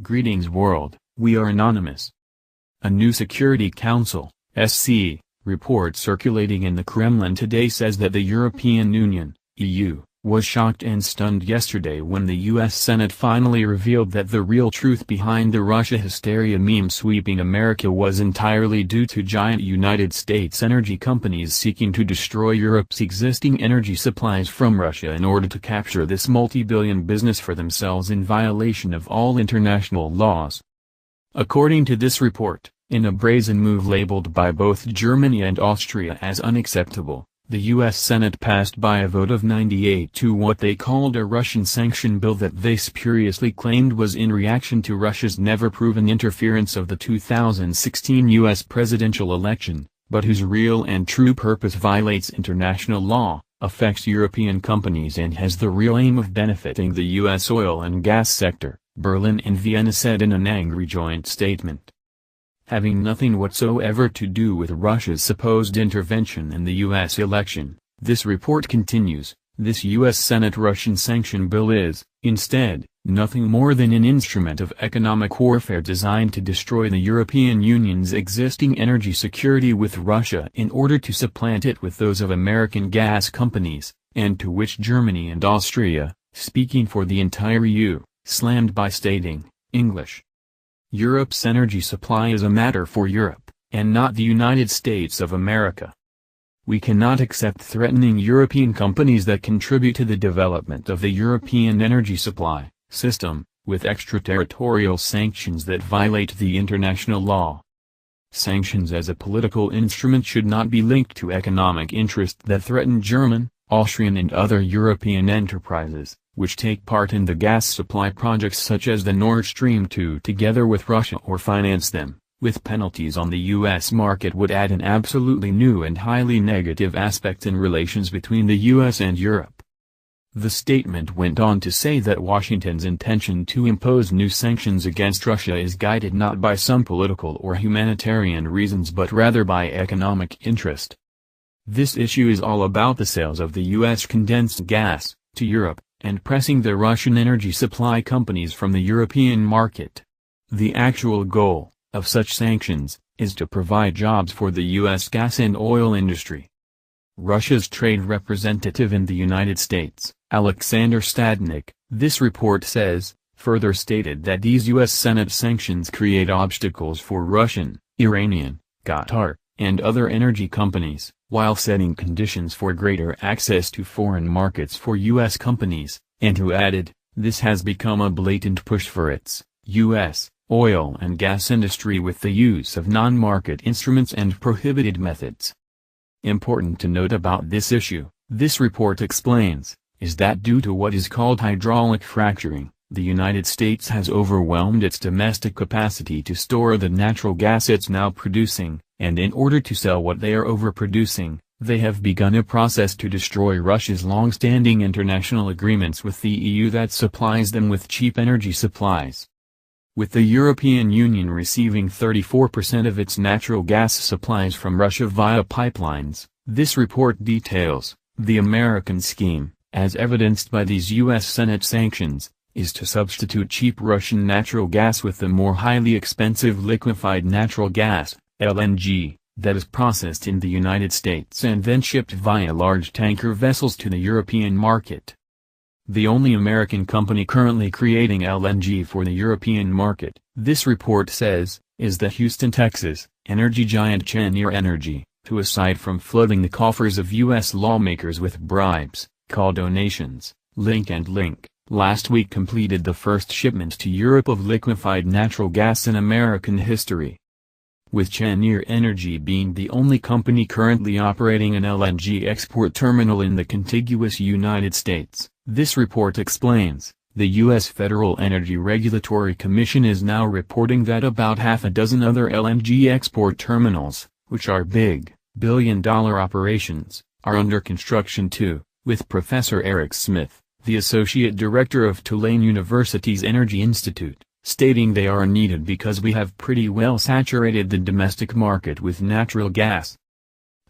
Greetings world, we are anonymous. A new Security Council (SC) report circulating in the Kremlin today says that the European Union (EU) was shocked and stunned yesterday when the US Senate finally revealed that the real truth behind the Russia hysteria meme sweeping America was entirely due to giant United States energy companies seeking to destroy Europe's existing energy supplies from Russia in order to capture this multi-billion business for themselves in violation of all international laws. According to this report, in a brazen move labeled by both Germany and Austria as unacceptable, the U.S. Senate passed by a vote of 98 to what they called a Russian sanction bill that they spuriously claimed was in reaction to Russia's never-proven interference of the 2016 U.S. presidential election, but whose real and true purpose violates international law, affects European companies and has the real aim of benefiting the U.S. oil and gas sector, Berlin and Vienna said in an angry joint statement. Having nothing whatsoever to do with Russia's supposed intervention in the U.S. election, this report continues, this U.S. Senate Russian sanction bill is, instead, nothing more than an instrument of economic warfare designed to destroy the European Union's existing energy security with Russia in order to supplant it with those of American gas companies, and to which Germany and Austria, speaking for the entire EU, slammed by stating, English. Europe's energy supply is a matter for Europe, and not the United States of America. We cannot accept threatening European companies that contribute to the development of the European energy supply system, with extraterritorial sanctions that violate the international law. Sanctions as a political instrument should not be linked to economic interests that threaten German, Austrian and other European enterprises, which take part in the gas supply projects such as the Nord Stream 2 together with Russia or finance them, with penalties on the U.S. market would add an absolutely new and highly negative aspect in relations between the U.S. and Europe. The statement went on to say that Washington's intention to impose new sanctions against Russia is guided not by some political or humanitarian reasons but rather by economic interest. This issue is all about the sales of the U.S. condensed gas to Europe, and pressing the Russian energy supply companies from the European market. The actual goal of such sanctions is to provide jobs for the U.S. gas and oil industry. Russia's trade representative in the United States, Alexander Stadnik, this report says, further stated that these U.S. Senate sanctions create obstacles for Russian, Iranian, Qatar, and other energy companies, while setting conditions for greater access to foreign markets for U.S. companies, and who added, this has become a blatant push for its, U.S., oil and gas industry with the use of non-market instruments and prohibited methods. Important to note about this issue, this report explains, is that due to what is called hydraulic fracturing, the United States has overwhelmed its domestic capacity to store the natural gas it's now producing, and in order to sell what they are overproducing, they have begun a process to destroy Russia's long-standing international agreements with the EU that supplies them with cheap energy supplies. With the European Union receiving 34% of its natural gas supplies from Russia via pipelines, this report details, the American scheme, as evidenced by these U.S. Senate sanctions, is to substitute cheap Russian natural gas with the more highly expensive liquefied natural gas, LNG, that is processed in the United States and then shipped via large tanker vessels to the European market. The only American company currently creating LNG for the European market, this report says, is the Houston, Texas, energy giant Cheniere Energy, who aside from flooding the coffers of U.S. lawmakers with bribes, called donations, Link, last week completed the first shipment to Europe of liquefied natural gas in American history. With Cheniere Energy being the only company currently operating an LNG export terminal in the contiguous United States, this report explains, the U.S. Federal Energy Regulatory Commission is now reporting that about half a dozen other LNG export terminals, which are big, billion-dollar operations, are under construction too, with Professor Eric Smith, the Associate Director of Tulane University's Energy Institute, stating they are needed because we have pretty well saturated the domestic market with natural gas.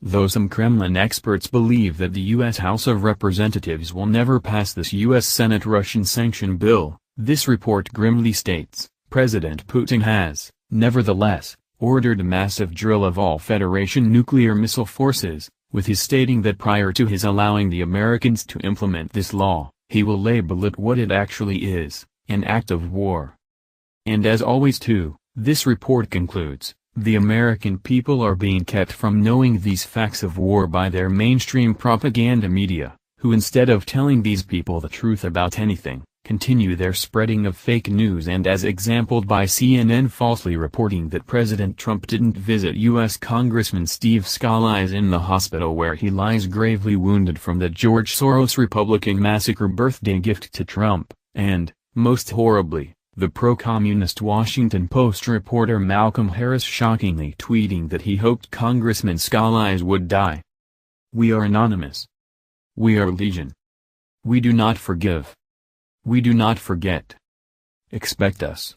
Though some Kremlin experts believe that the U.S. House of Representatives will never pass this U.S. Senate Russian sanction bill, this report grimly states, President Putin has, nevertheless, ordered a massive drill of all Federation nuclear missile forces, with his stating that prior to his allowing the Americans to implement this law, he will label it what it actually is, an act of war. And as always too, this report concludes, the American people are being kept from knowing these facts of war by their mainstream propaganda media, who instead of telling these people the truth about anything, continue their spreading of fake news, and as exampled by CNN falsely reporting that President Trump didn't visit U.S. Congressman Steve Scalise in the hospital where he lies gravely wounded from the George Soros Republican massacre birthday gift to Trump, and, most horribly, the pro-communist Washington Post reporter Malcolm Harris shockingly tweeting that he hoped Congressman Scalise would die. We are anonymous. We are legion. We do not forgive. We do not forget. Expect us.